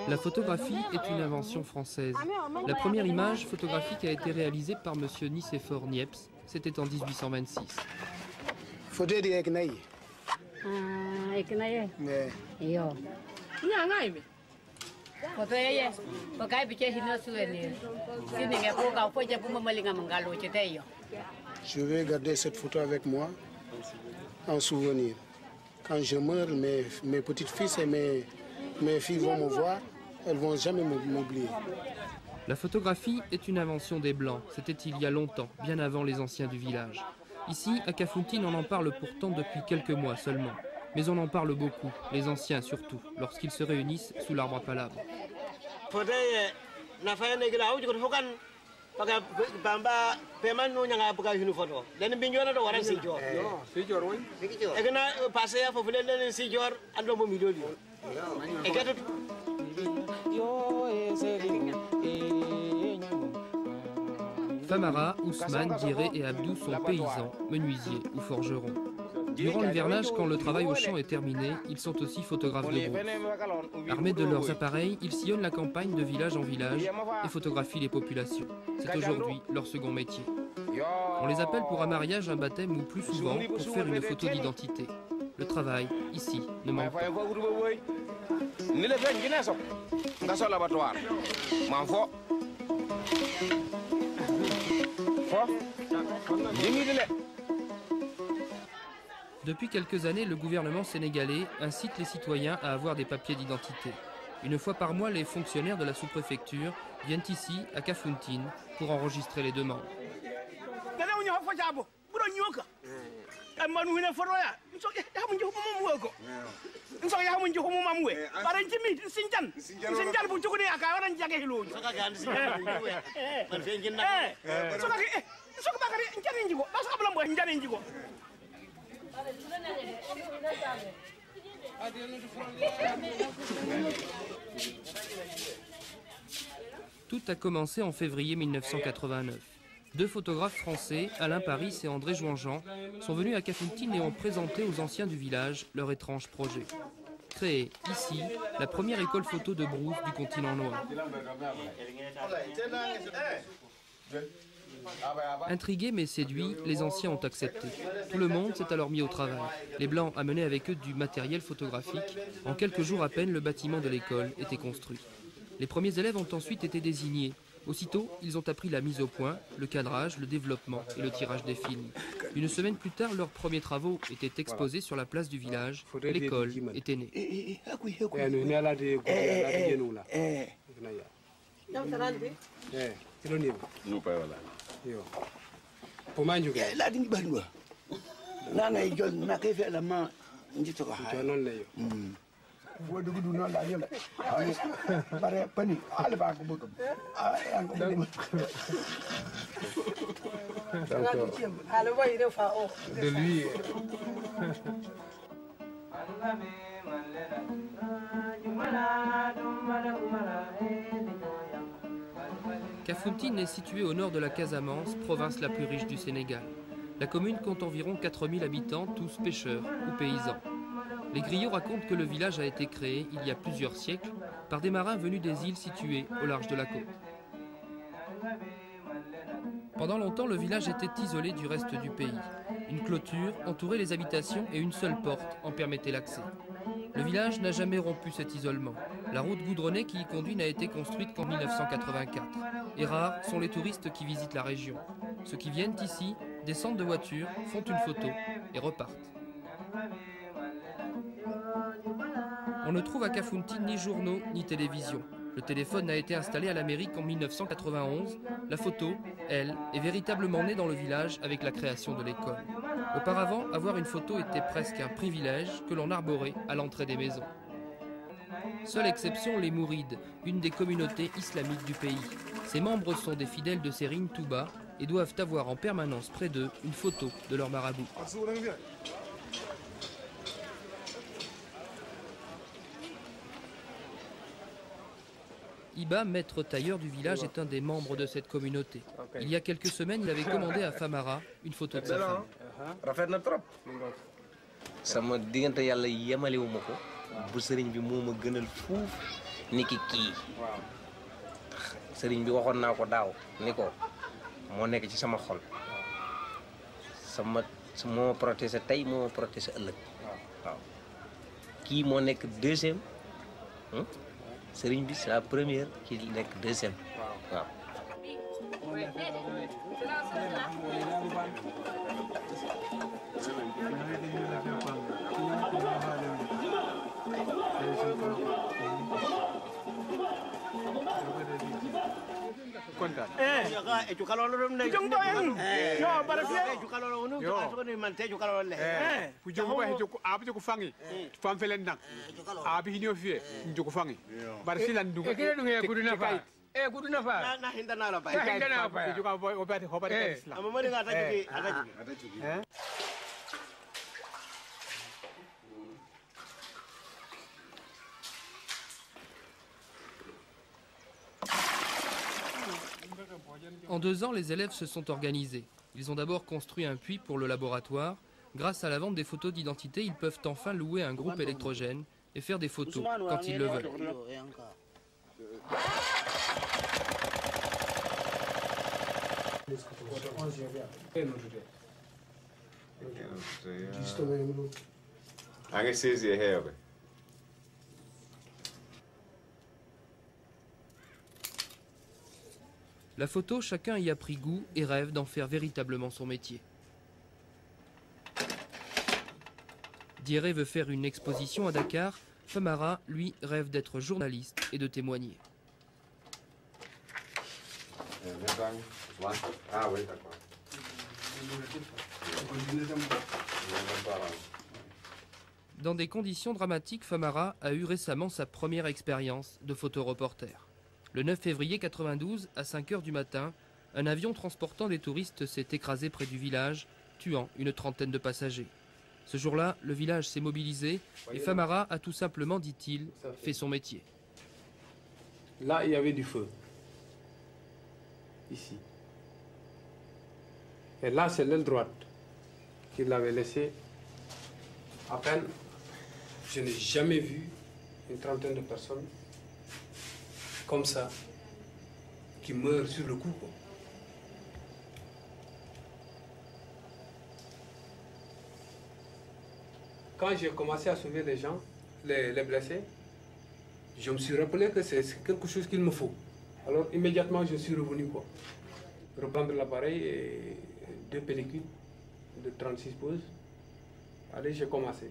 La photographie est une invention française. La première image photographique a été réalisée par M. Nicéphore Niepce. C'était en 1826. Je vais garder cette photo avec moi en souvenir. Quand je meurs, mes petites filles et mes filles vont me voir, elles ne vont jamais m'oublier. La photographie est une invention des Blancs. C'était il y a longtemps, bien avant les anciens du village. Ici, à Kafountine, on en parle pourtant depuis quelques mois seulement. Mais on en parle beaucoup, les anciens surtout, lorsqu'ils se réunissent sous l'arbre à palabre. Famara, Ousmane, Diré et Abdou sont paysans, menuisiers ou forgerons. Durant l'hivernage, quand le travail au champ est terminé, ils sont aussi photographes de brousse. Armés de leurs appareils, ils sillonnent la campagne de village en village et photographient les populations. C'est aujourd'hui leur second métier. On les appelle pour un mariage, un baptême ou plus souvent pour faire une photo d'identité. Le travail, ici, ne manque pas. Depuis quelques années, le gouvernement sénégalais incite les citoyens à avoir des papiers d'identité. Une fois par mois, les fonctionnaires de la sous-préfecture viennent ici, à Kafountine, pour enregistrer les demandes. Tout a commencé en février 1989. Deux photographes français, Alain Paris et André Jouanjean, sont venus à Kafountine et ont présenté aux anciens du village leur étrange projet. Créer ici la première école photo de brousse du continent noir. Intrigués mais séduits, les anciens ont accepté. Tout le monde s'est alors mis au travail. Les Blancs amenaient avec eux du matériel photographique. En quelques jours à peine, le bâtiment de l'école était construit. Les premiers élèves ont ensuite été désignés. Aussitôt, ils ont appris la mise au point, le cadrage, le développement et le tirage des films. Une semaine plus tard, leurs premiers travaux étaient exposés sur la place du village. L'école était née. De lui. Kafountine est située au nord de la Casamance, province la plus riche du Sénégal. La commune compte environ 4000 habitants, tous pêcheurs ou paysans. Les griots racontent que le village a été créé il y a plusieurs siècles par des marins venus des îles situées au large de la côte. Pendant longtemps, le village était isolé du reste du pays. Une clôture entourait les habitations et une seule porte en permettait l'accès. Le village n'a jamais rompu cet isolement. La route goudronnée qui y conduit n'a été construite qu'en 1984. Et rares sont les touristes qui visitent la région. Ceux qui viennent ici descendent de voiture, font une photo et repartent. On ne trouve à Kafountine ni journaux ni télévision. Le téléphone n'a été installé à la mairie qu'en 1991. La photo, elle, est véritablement née dans le village avec la création de l'école. Auparavant, avoir une photo était presque un privilège que l'on arborait à l'entrée des maisons. Seule exception, les Mourides, une des communautés islamiques du pays. Ses membres sont des fidèles de Serigne Touba et doivent avoir en permanence près d'eux une photo de leur marabout. Iba, maître tailleur du village, est un des membres de cette communauté. Il y a quelques semaines, il avait commandé à Famara une photo de sa femme. Sama diggante yàlla yemalewuma ko bu sëriñ bi moo ma gënal fuuf niki kii sëriñ bi waxoon naa ko daaw ni ko moo nekk ci sama xol moo protégé tey moo protégé ëllëg waaw kii moo nekk deuxième sëriñ bi c'est la première ki nekk deuxième waaw. En 2 ans, les élèves se sont organisés. Ils ont d'abord construit un puits pour le laboratoire. Grâce à la vente des photos d'identité, ils peuvent enfin louer un groupe électrogène et faire des photos quand ils le veulent. La photo, chacun y a pris goût et rêve d'en faire véritablement son métier. Dieré veut faire une exposition à Dakar. Famara, lui, rêve d'être journaliste et de témoigner. Dans des conditions dramatiques, Famara a eu récemment sa première expérience de photoreporter. Le 9 février 92, à 5 h du matin, un avion transportant des touristes s'est écrasé près du village, tuant une trentaine de passagers. Ce jour-là, le village s'est mobilisé et Famara a tout simplement, dit-il, fait son métier. Là, il y avait du feu. Ici. Et là, c'est l'aile droite qu'il avait laissé à peine. Je n'ai jamais vu une trentaine de personnes comme ça, qui meurent sur le coup. Quand j'ai commencé à sauver les gens, les blessés, je me suis rappelé que c'est quelque chose qu'il me faut. Alors immédiatement, je suis revenu, reprendre l'appareil et 2 pellicules de 36 poses. Allez, j'ai commencé.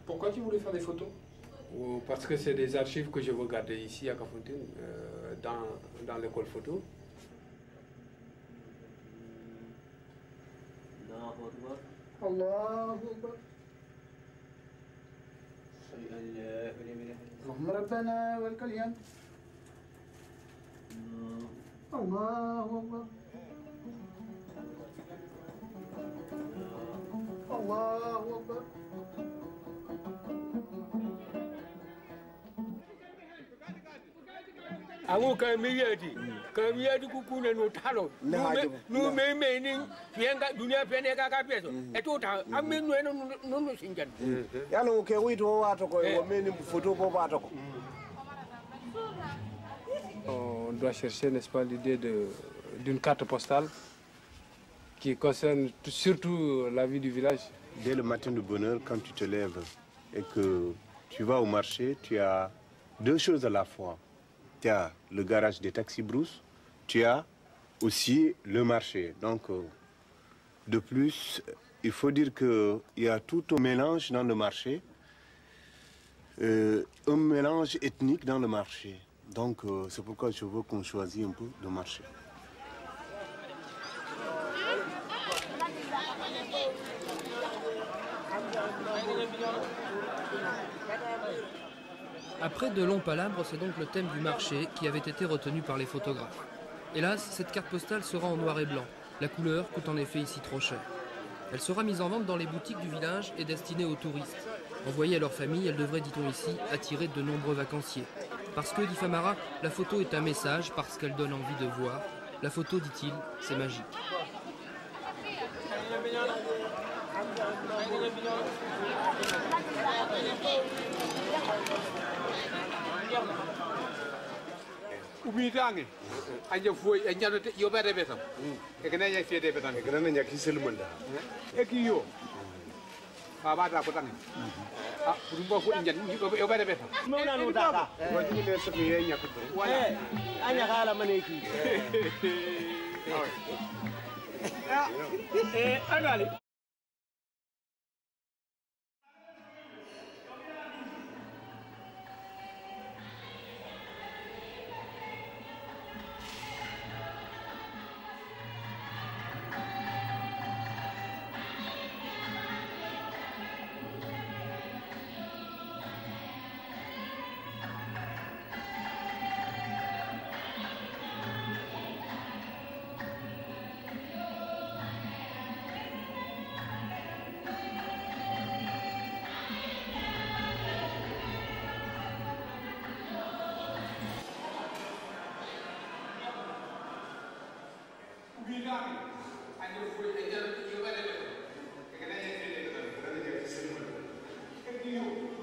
Pourquoi tu voulais faire des photos? Parce que c'est des archives que je veux garder ici à Kafountine, dans l'école photo. Allahu Akbar. اللهم ربنا والكليان. الله أكبر. الله أكبر. Amu kamiyati kukuna no talo no me ni fianga dunia pene ka peso etota amenu no sinjan yalo ke wito wato ko o meni photo bo wato ko. On doit chercher, n'est-ce pas, l'idée d'une carte postale qui concerne surtout la vie du village. Dès le matin de bonne heure, quand tu te lèves et que tu vas au marché, tu as 2 choses à la fois. Tu as le garage des taxis brousse, tu as aussi le marché. Donc, De plus, il faut dire qu'il y a tout un mélange dans le marché, un mélange ethnique dans le marché. Donc c'est pourquoi je veux qu'on choisisse un peu le marché. Après de longs palabres, c'est donc le thème du marché qui avait été retenu par les photographes. Hélas, cette carte postale sera en noir et blanc. La couleur coûte en effet ici trop cher. Elle sera mise en vente dans les boutiques du village et destinée aux touristes. Envoyée à leur famille, elle devrait, dit-on ici, attirer de nombreux vacanciers. Parce que, dit Famara, la photo est un message, parce qu'elle donne envie de voir. La photo, dit-il, c'est magique. Umitange anja foi anja yo bade betam e kana nya fiete betam e kana nya kisel manda e ki yo fa bata ko tan ah rumba fu injan yo bade betam mo na no daka ko ni ne so ye nya ko wala anya kala mane ki agali Thank you.